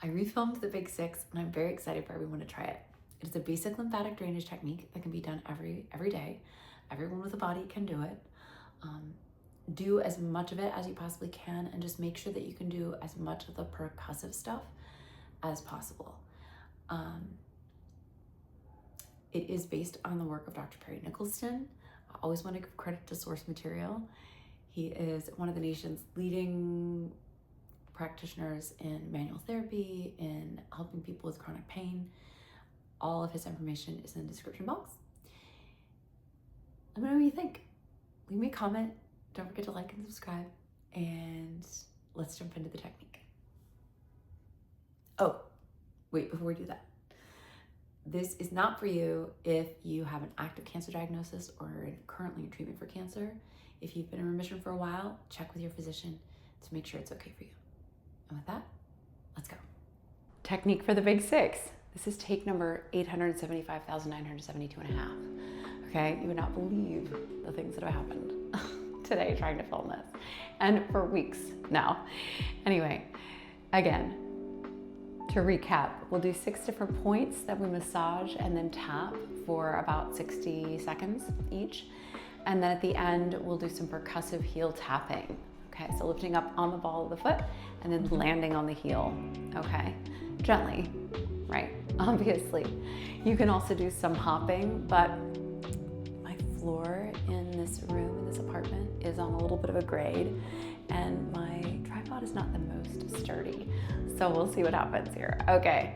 I refilmed the Big Six and I'm very excited for everyone to try it. It is a basic lymphatic drainage technique that can be done every day. Everyone with a body can do it. Do as much of it as you possibly can and just make sure that you can do as much of the percussive stuff as possible. It is based on the work of Dr. Perry Nicholson. I always want to give credit to source material. He is one of the nation's leading practitioners in manual therapy, in helping people with chronic pain. All of his information is in the description box. Let me know what you think. Leave me a comment. Don't forget to like and subscribe. And let's jump into the technique. Oh, wait, before we do that. This is not for you if you have an active cancer diagnosis or are currently in treatment for cancer. If you've been in remission for a while, check with your physician to make sure it's okay for you. And with that, let's go. Technique for the Big Six. This is take number 875,972 and a half. Okay, you would not believe the things that have happened today trying to film this, and for weeks now. Anyway, again, to recap, we'll do 6 different points that we massage and then tap for about 60 seconds each. And then at the end, we'll do some percussive heel tapping. Okay, so lifting up on the ball of the foot and then landing on the heel, okay? Gently, right, obviously. You can also do some hopping, but my floor in this room, in this apartment, is on a little bit of a grade, and my tripod is not the most sturdy. So we'll see what happens here. Okay,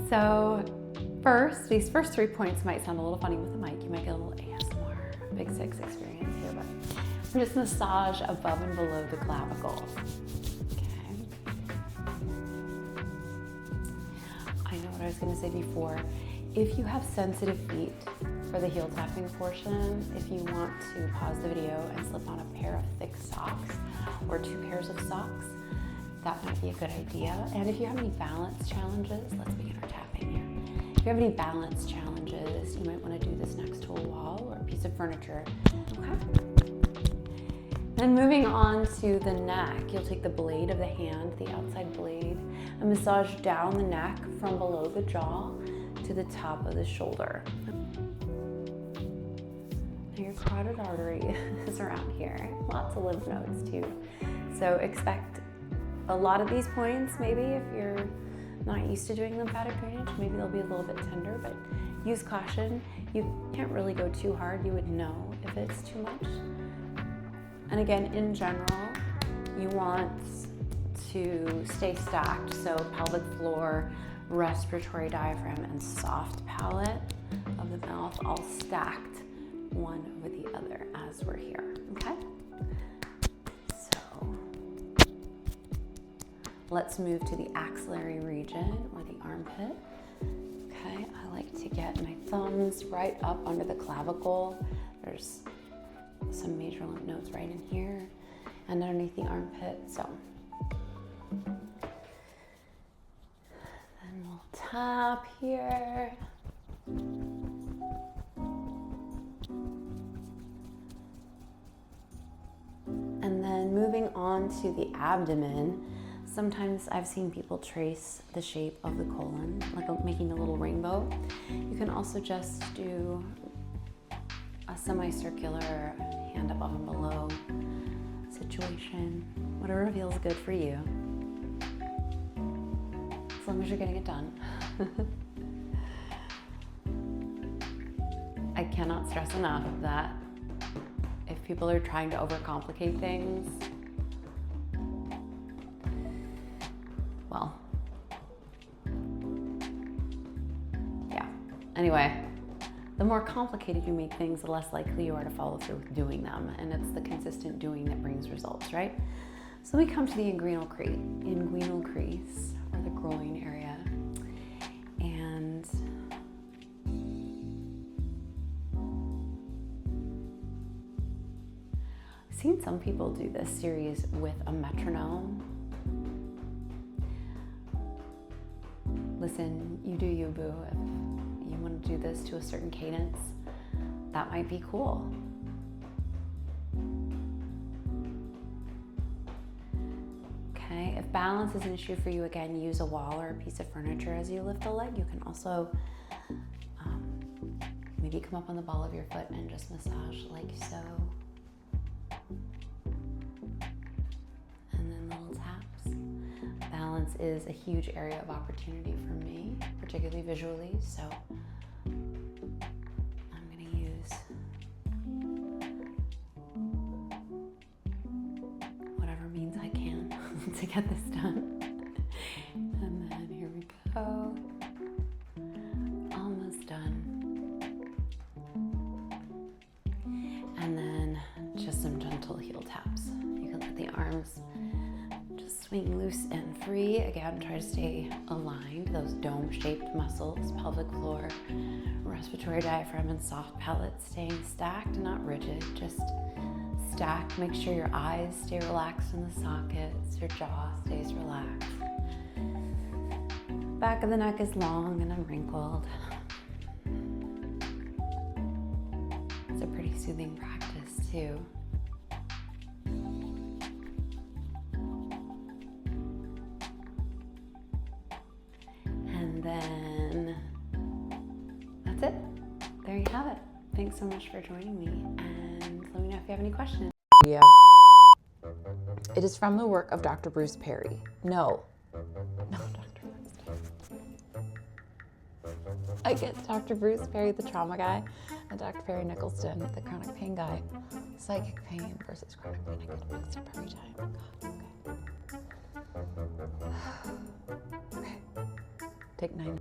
so first, these first 3 points might sound a little funny with the mic. You might get a little ASMR, Big Six experience here, but I'm just massage above and below the clavicle. Okay. I know what I was gonna say before. If you have sensitive feet for the heel tapping portion, if you want to pause the video and slip on a pair of thick socks or 2 pairs of socks, that might be a good idea. And if you have any balance challenges, let's begin our tapping here. If you have any balance challenges, you might want to do this next to a wall or a piece of furniture. Okay. Then moving on to the neck, you'll take the blade of the hand, the outside blade, and massage down the neck from below the jaw to the top of the shoulder. Your carotid artery is around here. Lots of lymph nodes too. So expect a lot of these points, maybe if you're not used to doing lymphatic drainage, maybe they'll be a little bit tender, but use caution. You can't really go too hard. You would know if it's too much. And again, in general, you want to stay stacked. So pelvic floor, respiratory diaphragm, and soft palate of the mouth all stacked one over the other as we're here, okay? So let's move to the axillary region or the armpit. Okay, I like to get my thumbs right up under the clavicle. There's some major lymph nodes right in here and underneath the armpit. So then we'll tap here. And then moving on to the abdomen, sometimes I've seen people trace the shape of the colon, like making a little rainbow. You can also just do a semicircular hand above and below situation, whatever feels good for you, as long as you're getting it done. I cannot stress enough that if people are trying to overcomplicate things, well, yeah. Anyway, the more complicated you make things, the less likely you are to follow through with doing them. And it's the consistent doing that brings results, right? So we come to the inguinal crease, or the groin area. And I've seen some people do this series with a metronome. Listen, you do you, boo. If you want to do this to a certain cadence, that might be cool. Okay, if balance is an issue for you, again, use a wall or a piece of furniture as you lift the leg. You can also maybe come up on the ball of your foot and just massage like so. And then little taps. Balance is a huge area of opportunity for me, particularly visually, so I'm going to use whatever means I can to get this done. And then here we go. Almost done. And then just some gentle heel taps. You can let the arms just swing loose and free. Again, try to stay aligned. Those dome-shaped muscles, pelvic floor, respiratory diaphragm, and soft palate staying stacked, not rigid, just stacked. Make sure your eyes stay relaxed in the sockets, your jaw stays relaxed. Back of the neck is long and unwrinkled. It's a pretty soothing practice too. And then that's it. There you have it. Thanks so much for joining me, and let me know if you have any questions. Yeah. It is from the work of Dr. Bruce Perry. No, Dr. Winston. I get Dr. Bruce Perry, the trauma guy, and Dr. Perry Nicholson, the chronic pain guy. Psychic pain versus chronic pain. I get mixed up every time. God, okay. Okay. Take 9.